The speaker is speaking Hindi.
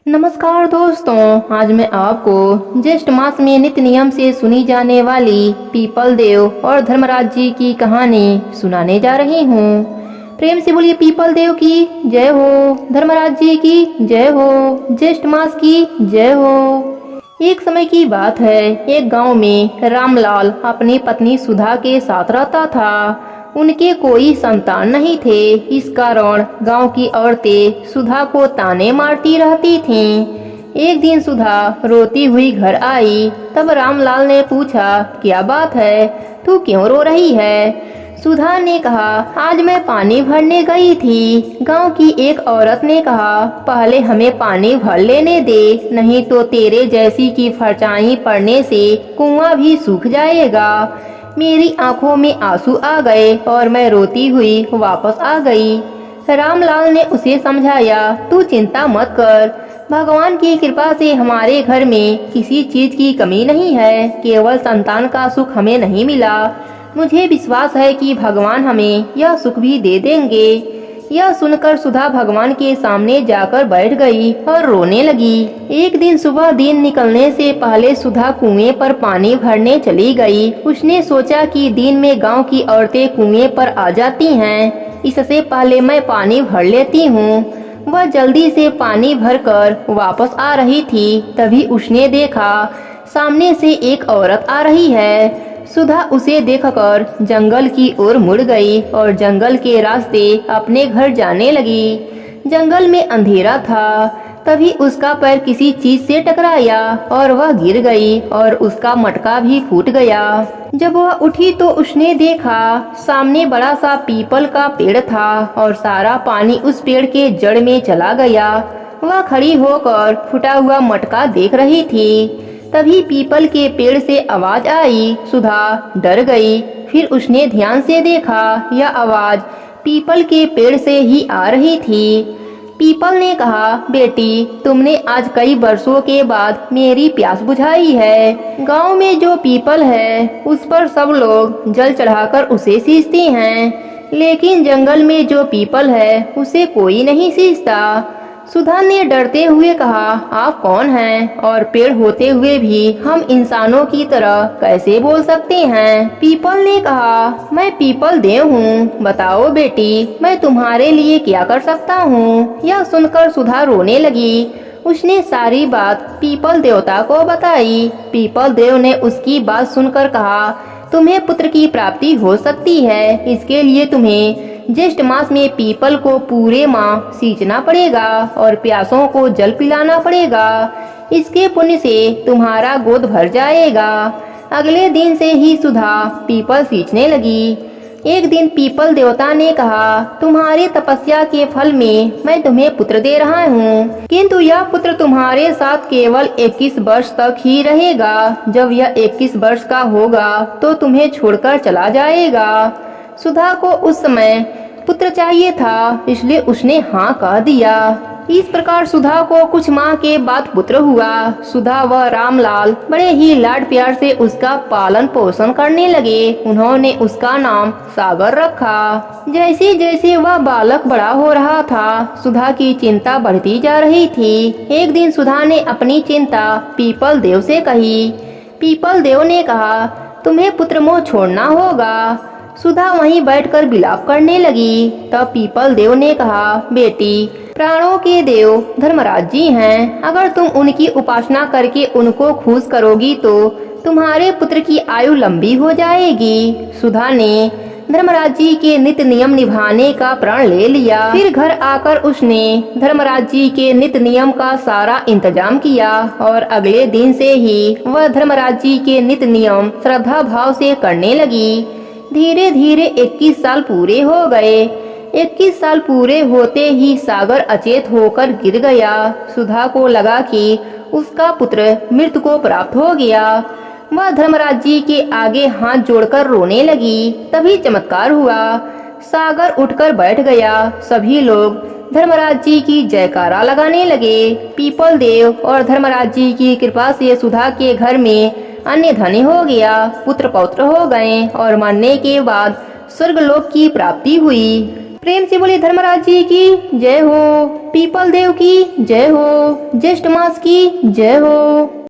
नमस्कार दोस्तों, आज मैं आपको ज्येष्ठ मास में नित्य नियम से सुनी जाने वाली पीपल देव और धर्मराज जी की कहानी सुनाने जा रही हूँ। प्रेम से बोलिए पीपल देव की जय हो, धर्मराज जी की जय हो, ज्येष्ठ मास की जय हो। एक समय की बात है, एक गांव में रामलाल अपनी पत्नी सुधा के साथ रहता था। उनके कोई संतान नहीं थे। इस कारण गांव की औरतें सुधा को ताने मारती रहती थीं। एक दिन सुधा रोती हुई घर आई। तब रामलाल ने पूछा, क्या बात है, तू क्यों रो रही है? सुधा ने कहा, आज मैं पानी भरने गई थी। गांव की एक औरत ने कहा, पहले हमें पानी भर लेने दे, नहीं तो तेरे जैसी की फरचाई पड़ने से कुआं भी सूख जाएगा। मेरी आंखों में आंसू आ गए और मैं रोती हुई वापस आ गई। रामलाल ने उसे समझाया, तू चिंता मत कर, भगवान की कृपा से हमारे घर में किसी चीज की कमी नहीं है। केवल संतान का सुख हमें नहीं मिला। मुझे विश्वास है कि भगवान हमें यह सुख भी दे देंगे। यह सुनकर सुधा भगवान के सामने जाकर बैठ गई और रोने लगी। एक दिन सुबह दिन निकलने से पहले सुधा कुएं पर पानी भरने चली गई। उसने सोचा कि दिन में गांव की औरतें कुएं पर आ जाती हैं, इससे पहले मैं पानी भर लेती हूँ। वह जल्दी से पानी भरकर वापस आ रही थी। तभी उसने देखा सामने से एक औरत आ रही है। सुधा उसे देखकर जंगल की ओर मुड़ गई और जंगल के रास्ते अपने घर जाने लगी। जंगल में अंधेरा था। तभी उसका पैर किसी चीज से टकराया और वह गिर गई और उसका मटका भी फूट गया। जब वह उठी तो उसने देखा सामने बड़ा सा पीपल का पेड़ था और सारा पानी उस पेड़ के जड़ में चला गया। वह खड़ी होकर फूटा हुआ मटका देख रही थी। तभी पीपल के पेड़ से आवाज आई। सुधा डर गई। फिर उसने ध्यान से देखा, यह आवाज पीपल के पेड़ से ही आ रही थी। पीपल ने कहा, बेटी, तुमने आज कई वर्षों के बाद मेरी प्यास बुझाई है। गांव में जो पीपल है उस पर सब लोग जल चढ़ाकर उसे सींचते हैं, लेकिन जंगल में जो पीपल है उसे कोई नहीं सींचता। सुधा ने डरते हुए कहा, आप कौन हैं और पेड़ होते हुए भी हम इंसानों की तरह कैसे बोल सकते हैं? पीपल ने कहा, मैं पीपल देव हूँ। बताओ बेटी, मैं तुम्हारे लिए क्या कर सकता हूँ? यह सुनकर सुधा रोने लगी। उसने सारी बात पीपल देवता को बताई। पीपल देव ने उसकी बात सुनकर कहा, तुम्हें पुत्र की प्राप्ति हो सकती है। इसके लिए तुम्हें ज्येष्ठ मास में पीपल को पूरे माह सींचना पड़ेगा और प्यासों को जल पिलाना पड़ेगा। इसके पुण्य से तुम्हारा गोद भर जाएगा। अगले दिन से ही सुधा पीपल सींचने लगी। एक दिन पीपल देवता ने कहा, तुम्हारी तपस्या के फल में मैं तुम्हें पुत्र दे रहा हूँ, किंतु यह पुत्र तुम्हारे साथ केवल 21 वर्ष तक ही रहेगा। जब यह 21 वर्ष का होगा तो तुम्हें छोड़कर चला जाएगा। सुधा को उस समय पुत्र चाहिए था, इसलिए उसने हाँ कह दिया। इस प्रकार सुधा को कुछ माह के बाद पुत्र हुआ। सुधा व रामलाल बड़े ही लाड प्यार से उसका पालन पोषण करने लगे। उन्होंने उसका नाम सागर रखा। जैसे जैसे वह बालक बड़ा हो रहा था, सुधा की चिंता बढ़ती जा रही थी। एक दिन सुधा ने अपनी चिंता पीपल देव से कही। पीपल देव ने कहा, तुम्हें पुत्र मोह छोड़ना होगा। सुधा वहीं बैठकर विलाप करने लगी। तब पीपल देव ने कहा, बेटी, प्राणों के देव धर्मराज जी हैं। अगर तुम उनकी उपासना करके उनको खुश करोगी तो तुम्हारे पुत्र की आयु लंबी हो जाएगी। सुधा ने धर्मराज जी के नित्य नियम निभाने का प्रण ले लिया। फिर घर आकर उसने धर्मराज जी के नित्य नियम का सारा इंतजाम किया और अगले दिन से ही वह धर्मराज जी के नित्य नियम श्रद्धा भाव से करने लगी। धीरे धीरे 21 साल पूरे हो गए। 21 साल पूरे होते ही सागर अचेत होकर गिर गया। सुधा को लगा कि उसका पुत्र मृत्यु को प्राप्त हो गया। वह धर्मराज जी के आगे हाथ जोड़कर रोने लगी। तभी चमत्कार हुआ, सागर उठकर बैठ गया। सभी लोग धर्मराज जी की जयकारा लगाने लगे। पीपल देव और धर्मराज जी की कृपा से सुधा के घर में अन्य धनी हो गया, पुत्र पौत्र हो गए और मरने के बाद स्वर्गलोक की प्राप्ति हुई। प्रेम से बोलिए धर्मराज जी की जय हो, पीपल देव की जय हो, ज्येष्ठ मास की जय हो।